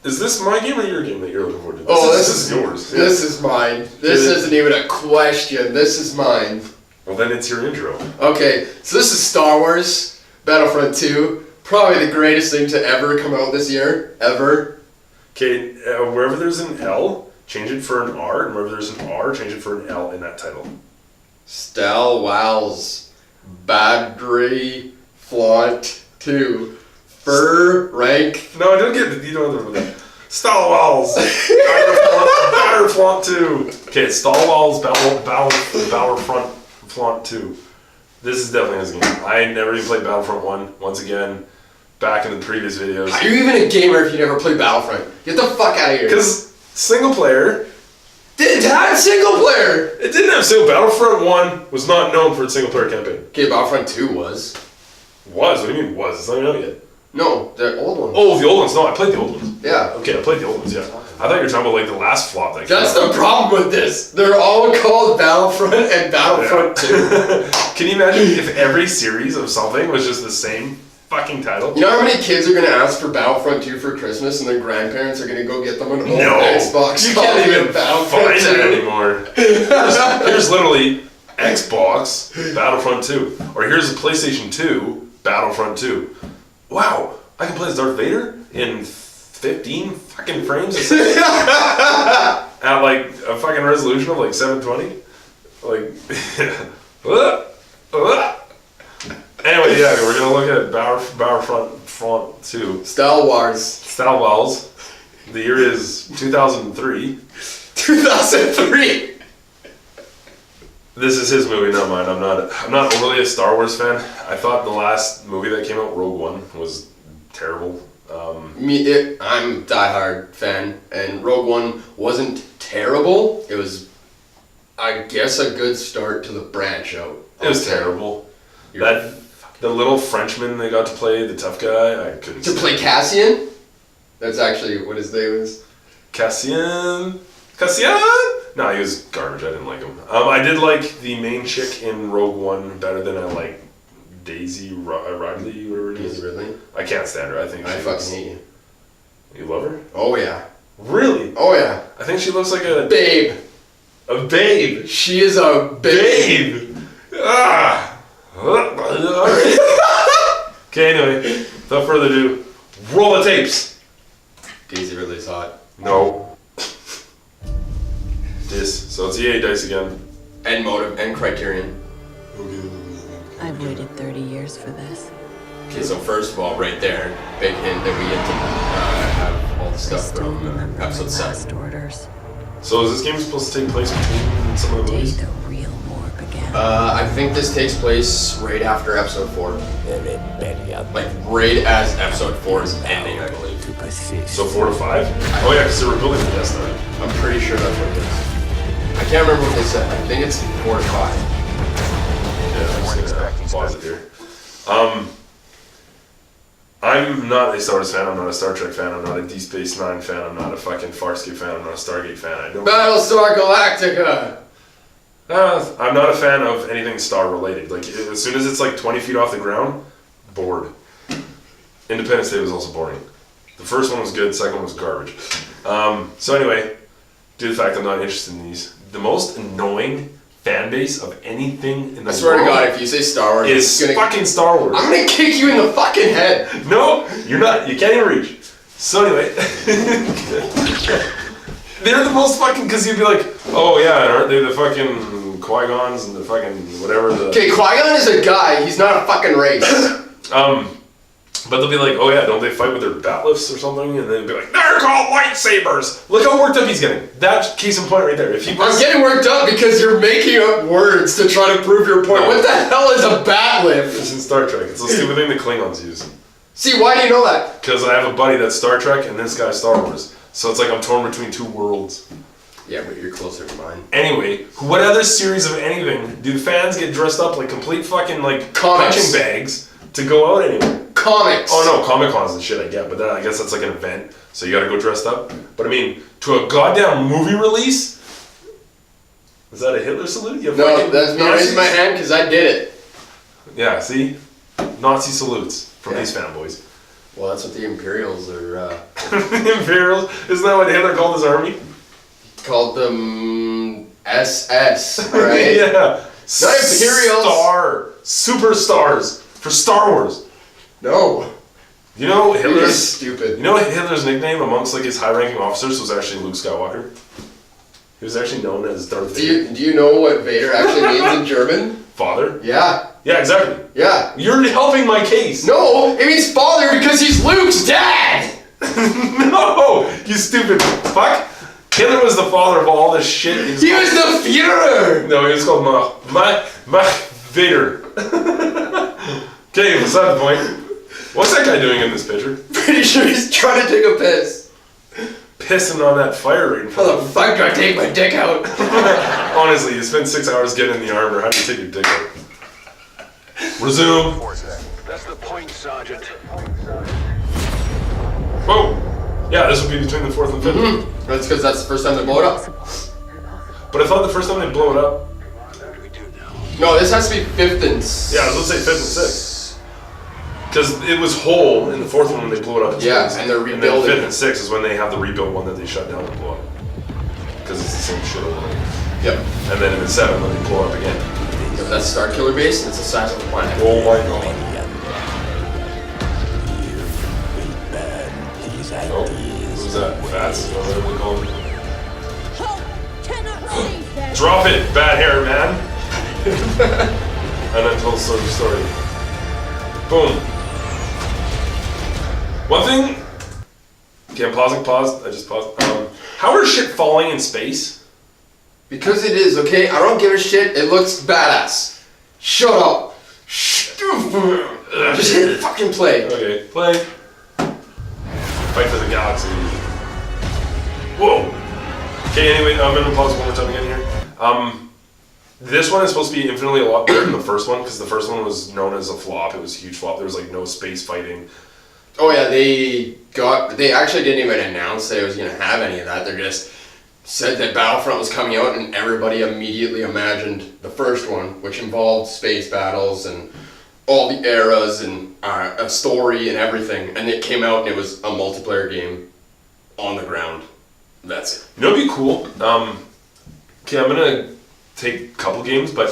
Is this my game or your game that you're looking forward to? This is yours. This is mine. This isn't even a question. This is mine. Well, then it's your intro. Okay, so this is Star Wars Battlefront 2. Probably the greatest thing to ever come out this year. Ever. Okay, wherever there's an L, change it for an R, and wherever there's an R, change it for an L in that title. Stal Wals Battreflont 2. Fur rank. No, I don't get it. You don't know that. Stal Wals Battlefront 2. Okay, it's Stal Wals Battlefront 2. This is definitely his game. I never even played Battlefront 1. Once again, back in the previous videos. Are you even a gamer if you never played Battlefront? Get the fuck out of here. Because single player. It had single player! It didn't have single. Battlefront 1 was not known for its single player campaign. Okay, Battlefront 2 was. Was? What do you mean was? It's not even out yet. No, the old ones. Oh, the old ones. No, I played the old ones. Yeah. Okay, I played the old ones, yeah. I thought you were talking about like the last flop that came That's out. the problem with this. They're all called Battlefront and Battlefront 2. Can you imagine if every series of something was just the same fucking title? You know how many kids are going to ask for Battlefront 2 for Christmas and their grandparents are going to go get them an old Xbox? You can't even Battlefront find 2 that anymore. Here's literally Xbox Battlefront 2. Or here's a PlayStation 2 Battlefront 2. Wow, I can play as Darth Vader in 15 fucking frames a second? At like a fucking resolution of like 720? Like, Anyway, yeah, we're gonna look at Battlefront 2. Stal Wars. Stal Wals. The year is 2003. 2003! This is his movie, not mine. I'm not overly a Star Wars fan. I thought the last movie that came out, Rogue One, was terrible. I'm a diehard fan, and Rogue One wasn't terrible. It was, I guess, a good start to the branch out. It was terrible. The little Frenchman they got to play, the tough guy, I couldn't To play Cassian? That's actually what his name is. Cassian? No, he was garbage. I didn't like him. I did like the main chick in Rogue One better than I like Daisy Ridley, whatever it is. Daisy Ridley? I can't stand her. I think I fucking hate you. You love her? Oh yeah. Really? Oh yeah. I think she looks like a babe. A babe. She is a babe. Ah. Alright. Okay, anyway, without further ado, roll the tapes. Daisy Ridley's hot. No. So it's EA Dice again. And Motive and Criterion. I've waited 30 years for this. Okay, so first of all, right there, big hint that we get to have all the stuff from episode 7. Orders. So is this game supposed to take place between some of the movies? The real war began. I think this takes place right after episode 4. Like right as episode 4 is ending, I believe. So 4 to 5? Oh yeah, because they were building the Death Star. I'm pretty sure that's what it is. I can't remember what they said. I think it's 4 to 5. Yeah, I'm just gonna pause it here. I'm not a Star Wars fan, I'm not a Star Trek fan, I'm not a Deep Space Nine fan, I'm not a fucking Farscape fan, I'm not a Stargate fan. I don't. Battlestar Galactica! I'm not a fan of anything star related. Like, as soon as it's like 20 feet off the ground, bored. Independence Day was also boring. The first one was good, the second one was garbage. So anyway, due to the fact I'm not interested in these, the most annoying fan base of anything in the world. I swear to God, if you say Star Wars, is fucking Star Wars. I'm gonna kick you in the fucking head. No, you're not. You can't even reach. So anyway, they're the most fucking, because you'd be like, oh yeah, aren't they the fucking Qui-Gons and the fucking whatever the... Okay, Qui-Gon is a guy, he's not a fucking race. But they'll be like, oh yeah, don't they fight with their batlifts or something? And then they'll be like, they're called lightsabers! Look how worked up he's getting. That's case in point right there. If he I'm getting worked up because you're making up words to try to prove your point. No. What the hell is a batlift? It's in Star Trek. It's the stupid thing the Klingons use. See, why do you know that? Because I have a buddy that's Star Trek and this guy's Star Wars. So it's like I'm torn between two worlds. Yeah, but you're closer to mine. Anyway, what other series of anything do fans get dressed up like complete fucking like punching bags to go out anywhere? Comics. Oh no, Comic Cons and shit I get, but then I guess that's like an event, so you gotta go dressed up. But I mean, to a goddamn movie release? Is that a Hitler salute? You no, that's me raising my hand because I did it. Yeah, see? Nazi salutes from these fanboys. Well, that's what the Imperials are. Imperials? Isn't that what Hitler called his army? Called them SS, right? Yeah. Not Imperials. Superstars for Star Wars. No. You know You're Hitler's just stupid. You know Hitler's nickname amongst like his high-ranking officers was actually Luke Skywalker. He was actually known as Darth Vader. Do you know what Vader actually means in German? Father? Yeah. Yeah, exactly. Yeah. You're helping my case. No, it means father because he's Luke's dad. No, you stupid fuck. Hitler was the father of all this shit. He was the Führer. No, he was called Mach Vader. Okay, beside the point. What's that guy doing in this picture? Pretty sure he's trying to take a piss. Pissing on that fire right in front How of the fuck do I take my dick out? Honestly, you spend 6 hours getting in the armor. How do you take your dick out? Resume. That's the point, Sergeant. Whoa. Yeah, this would be between the 4th and 5th. Mm-hmm. That's because that's the first time they blow it up. But I thought the first time they blow it up. What do we do now? No, this has to be 5th and... Yeah, I was gonna say 5th and 6th. Because it was whole in the 4th one when they blew it up. Yeah, and they're And rebuilding. then 5th and 6th is when they have the rebuilt one that they shut down and blow up. Because it's the same shit over again. Yep. And then in the 7th when they blow up again. Yeah, that's Star Killer Base, and it's the size of a planet. Oh my god. Oh, who's that? Fats? Whatever they call him. Drop it, bad hair man. And then tell the story. Boom. One thing. Okay, I'm pausing. I just paused. How are shit falling in space? Because it is, okay? I don't give a shit. It looks badass. Shut up. Just hit fucking play. Okay, play. Fight for the galaxy. Whoa. Okay, anyway, I'm gonna pause one more time again here. This one is supposed to be infinitely a lot better than the first one because the first one was known as a flop. It was a huge flop. There was like no space fighting. Oh yeah, they actually didn't even announce that it was gonna have any of that. They just said that Battlefront was coming out and everybody immediately imagined the first one, which involved space battles and all the eras and a story and everything. And it came out and it was a multiplayer game on the ground. That's it. You know what'd be cool? Okay, I'm gonna take a couple games, but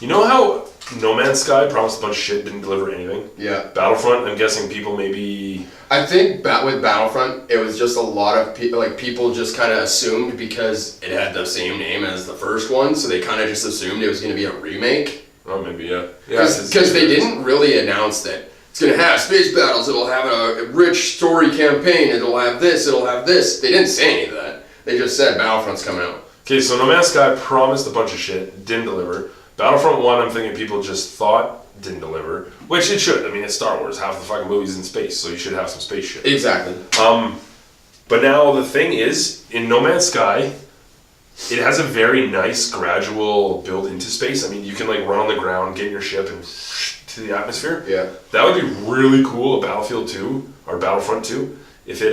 you know how No Man's Sky promised a bunch of shit, didn't deliver anything? Yeah. Battlefront, I'm guessing people maybe... I think with Battlefront, it was just a lot of people just kind of assumed because it had the same name as the first one, so they kind of just assumed it was going to be a remake. Oh, maybe, yeah. Because they didn't really announce that it's going to have space battles, it'll have a rich story campaign, it'll have this, it'll have this. They didn't say any of that. They just said Battlefront's coming out. Okay, so No Man's Sky promised a bunch of shit, didn't deliver. Battlefront 1, I'm thinking people just thought didn't deliver, which it should. I mean, it's Star Wars. Half the fucking movie's in space, so you should have some space shit. Exactly. But now the thing is, in No Man's Sky, it has a very nice gradual build into space. I mean, you can like run on the ground, get in your ship, and to the atmosphere. Yeah. That would be really cool. A Battlefield 2 or Battlefront 2, if it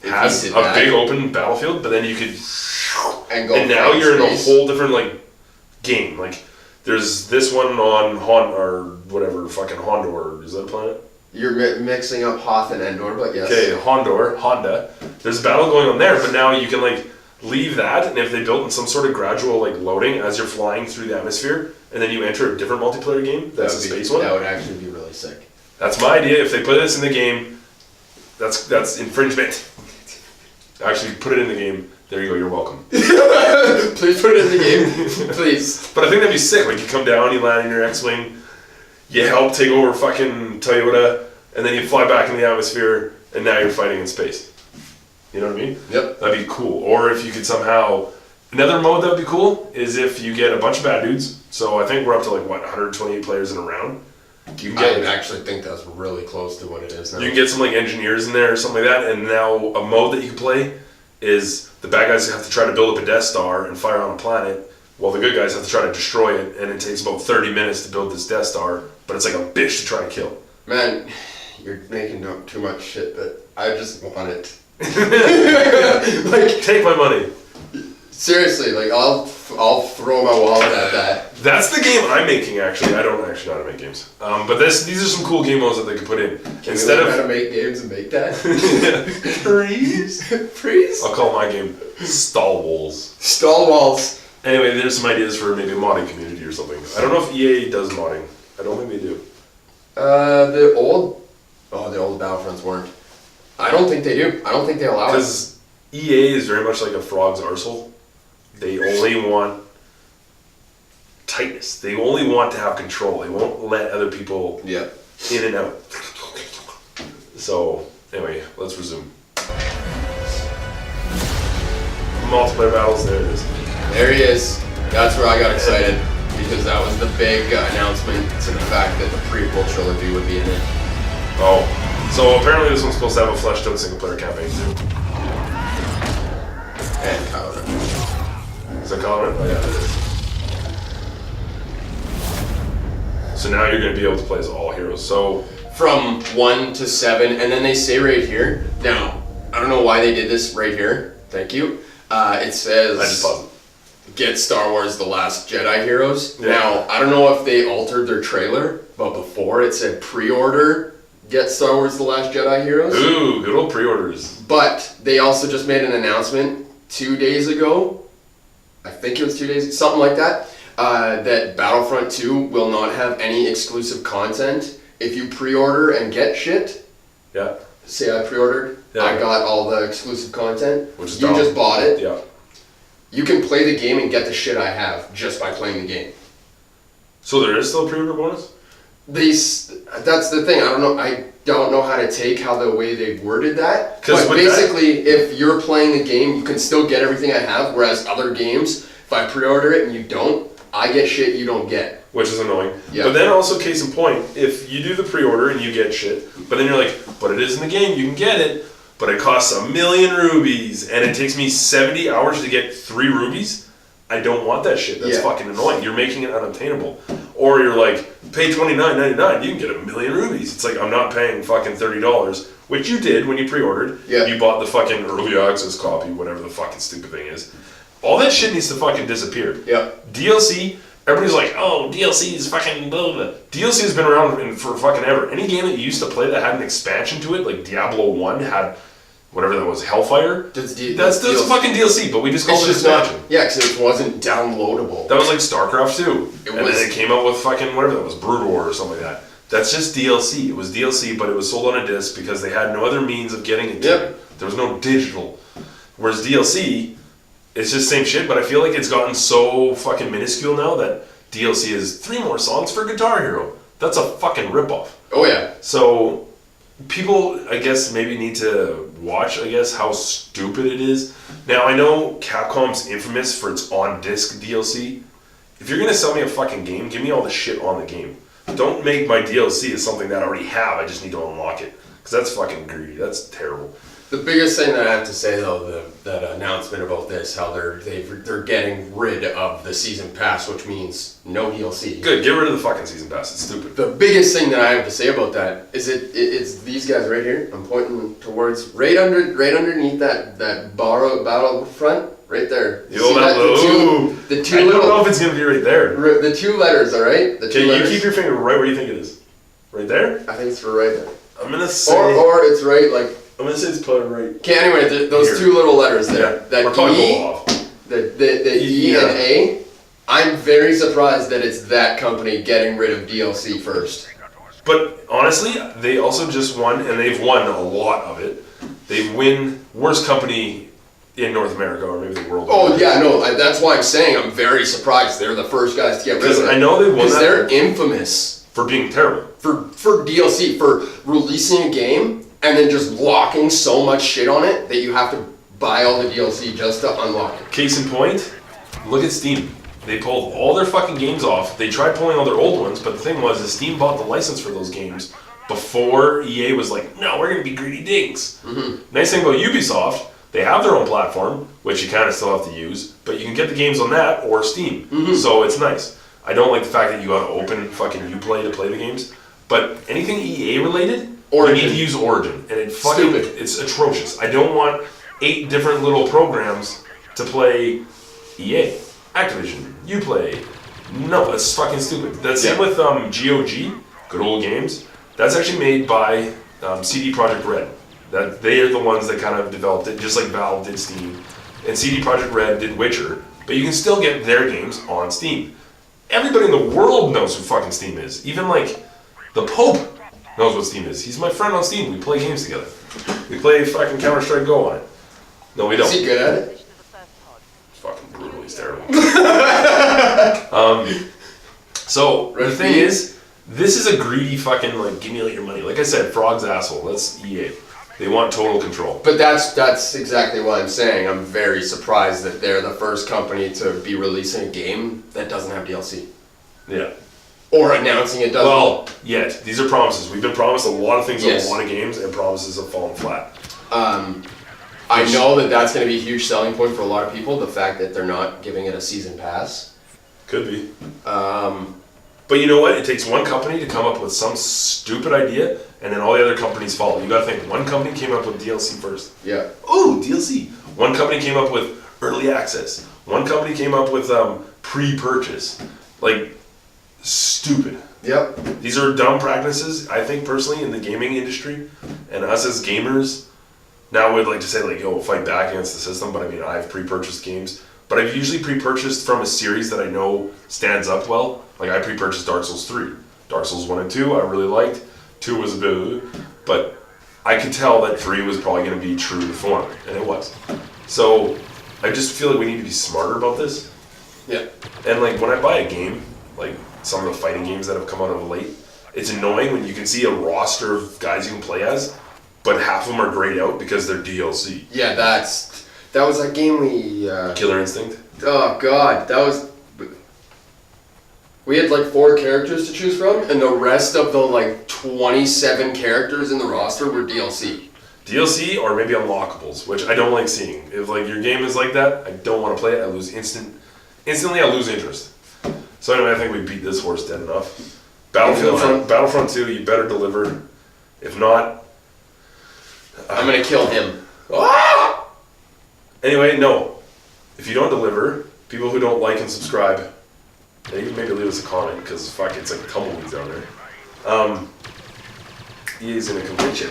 has did a that. big open battlefield, but then you could. And now from you're space. in a whole different like game. Like there's this one on or whatever fucking Hondor. Is that a planet? You're mixing up Hoth and Endor, but yes. Okay, Honda. There's a battle going on there, but now you can like leave that, and if they built in some sort of gradual like loading as you're flying through the atmosphere, and then you enter a different multiplayer game. That's a space one. That would actually be really sick. That's my idea. If they put this in the game, that's infringement. Actually, put it in the game. There you go. You're welcome. Please put it in the game, please. But I think that'd be sick. Like you come down, you land in your X-wing, you help take over fucking Toyota, and then you fly back in the atmosphere, and now you're fighting in space. You know what I mean? Yep. That'd be cool. Or if you could somehow... Another mode that would be cool is if you get a bunch of bad dudes. So I think we're up to like, what, 128 players in a round? You can I get, actually think that's really close to what it is now. you can get some like engineers in there or something like that, and now a mode that you can play is the bad guys have to try to build up a Death Star and fire on a planet, while the good guys have to try to destroy it, and it takes about 30 minutes to build this Death Star, but it's like a bitch to try to kill. Man, you're making up too much shit, but I just want it. Like, take my money. Seriously, like I'll I'll throw my wallet at that. That's the game I'm making, actually. I don't actually know how to make games. But these are some cool game modes that they could put in. Instead of how to make games and make that. Please. I'll call my game Stal Wals. Stal Wals. Anyway, there's some ideas for maybe a modding community or something. I don't know if EA does modding. I don't think they do. The old Battlefronts weren't. I don't think they do. I don't think they allow it. Because EA is very much like a frog's arsehole. They only want tightness. They only want to have control. They won't let other people in and out. So, anyway, let's resume. Multiplayer battles, there it is. There he is. That's where I got excited. Because that was the big announcement to the fact that the prequel trilogy would be in it. Oh. So apparently this one's supposed to have a fleshed out single player campaign too. And Kylo Ren. Is that Kylo Ren? Oh yeah, it is. So now you're going to be able to play as all heroes. So from 1 to 7, and then they say right here, now, I don't know why they did this right here. Thank you. It says... I just paused it. Get Star Wars The Last Jedi Heroes. Yeah. Now, I don't know if they altered their trailer, but before it said pre-order Get Star Wars The Last Jedi Heroes. Ooh, good old pre-orders. But they also just made an announcement 2 days ago, I think it was 2 days, something like that, that Battlefront 2 will not have any exclusive content. If you pre-order and get shit, Yeah. say I pre-ordered, Yeah. I got all the exclusive content, Which is you dumb. just bought it, Yeah. you can play the game and get the shit I have just by playing the game. So there is still a pre-order bonus? That's the thing. I don't know how to take how the way they worded that. 'Cause But with basically, if you're playing the game, you can still get everything I have. Whereas other games, if I pre-order it and you don't, I get shit you don't get. Which is annoying. Yeah. But then also, case in point, if you do the pre-order and you get shit, but then you're like, but it is in the game, you can get it, but it costs 1,000,000 rubies, and it takes me 70 hours to get 3 rubies, I don't want that shit. That's fucking annoying. You're making it unobtainable. Or you're like, pay $29.99, you can get 1,000,000 rubies. It's like, I'm not paying fucking $30, which you did when you pre-ordered. Yeah. You bought the fucking early access copy, whatever the fucking stupid thing is. All that shit needs to fucking disappear. Yeah. DLC, everybody's like, oh, DLC is fucking blah, blah. DLC has been around for fucking ever. Any game that you used to play that had an expansion to it, like Diablo 1 had whatever that was, Hellfire. That's fucking DLC, but we just called it expansion. Yeah, because it wasn't downloadable. That was like StarCraft 2. And was- then it came out with fucking whatever that was, Brood War or something like that. That's just DLC. It was DLC, but it was sold on a disc because they had no other means of getting it to you. There was no digital. Whereas DLC, it's just same shit, but I feel like it's gotten so fucking minuscule now that DLC is 3 more songs for Guitar Hero. That's a fucking ripoff. Oh yeah. So people, I guess, maybe need to watch, I guess, how stupid it is. Now, I know Capcom's infamous for its on-disc DLC. If you're going to sell me a fucking game, give me all the shit on the game. Don't make my DLC as something that I already have, I just need to unlock it. Because that's fucking greedy. That's terrible. The biggest thing that I have to say though, that announcement about this, how they're getting rid of the season pass, which means no DLC. Good, get rid of the fucking season pass. It's stupid. The biggest thing that I have to say about that is it's these guys right here. I'm pointing towards right underneath that Battlefront right there. The old outlaw. The two I little. don't know if it's gonna be right there. The 2 letters, all right. The 2 Okay, letters. you keep your finger right where you think it is. Right there. I think it's right there. I'm gonna say. Or it's right like. I'm gonna say it's put right. Okay. Anyway, those Here. 2 little letters there. Yeah, That we're probably E. both off. The E Yeah. and A. I'm very surprised that it's that company getting rid of DLC first. But honestly, they also just won, and they've won a lot of it. They win worst company in North America, or maybe the world. Oh yeah, no, that's why I'm saying I'm very surprised they're the first guys to get rid Because of it. I know they won Because that they're infamous for being terrible. for DLC, for releasing a game and then just locking so much shit on it that you have to buy all the DLC just to unlock it. Case in point, look at Steam. They pulled all their fucking games off. They tried pulling all their old ones, but the thing was, is Steam bought the license for those games before EA was like, no, we're gonna be greedy dings. Mm-hmm. Nice thing about Ubisoft, they have their own platform, which you kind of still have to use, but you can get the games on that or Steam. Mm-hmm. So it's nice. I don't like the fact that you gotta open fucking Uplay to play the games, but anything EA related, Origin. you need to use Origin, and it fucking, Stupid. it's atrocious. I don't want 8 different little programs to play EA. Activision, Uplay. No, that's fucking stupid. That's same with GOG, Good Old Games. That's actually made by CD Projekt Red. That they are the ones that kind of developed it, just like Valve did Steam, and CD Projekt Red did Witcher. But you can still get their games on Steam. Everybody in the world knows who fucking Steam is. Even like the Pope knows what Steam is. He's my friend on Steam. We play games together. We play fucking Counter-Strike Go on it. No, we don't. Is he good at it? It's fucking brutal. He's terrible. So the thing is, this is a greedy fucking like give me all your money. Like I said, Frog's asshole. That's EA. They want total control. But that's exactly what I'm saying. I'm very surprised that they're the first company to be releasing a game that doesn't have DLC. Yeah. Or announcing it doesn't. Well, yet. These are promises. We've been promised a lot of things on Yes. a lot of games, and promises have fallen flat. I know that that's going to be a huge selling point for a lot of people, the fact that they're not giving it a season pass. Could be. But you know what? It takes one company to come up with some stupid idea, and then all the other companies follow. You gotta think, one company came up with DLC first. Yeah. Ooh, DLC. One company came up with early access. One company came up with pre-purchase. Like, stupid. Yep. These are dumb practices, I think, personally, in the gaming industry. And us as gamers, now would like to say, like, yo, fight back against the system. But I mean, I've pre-purchased games. But I've usually pre-purchased from a series that I know stands up well. Like, I pre-purchased Dark Souls 3. Dark Souls 1 and 2, I really liked. 2 was a bit, but I could tell that 3 was probably going to be true to form, and it was. So, I just feel like we need to be smarter about this. Yeah. And, like, when I buy a game, like some of the fighting games that have come out of late, it's annoying when you can see a roster of guys you can play as, but half of them are grayed out because they're DLC. Yeah, that was that game we... Killer Instinct? Oh, God. That was... We had like 4 characters to choose from, and the rest of the like 27 characters in the roster were DLC. DLC or maybe unlockables, which I don't like seeing. If like your game is like that, I don't want to play it. I lose instantly. I lose interest. So anyway, I think we beat this horse dead enough. Battlefront 2, you better deliver. If not, I'm gonna kill him. ah! Anyway, no. If you don't deliver, people who don't like and subscribe, you can maybe leave us a comment because fuck, it's like tumbleweeds down there. EA's gonna come get you.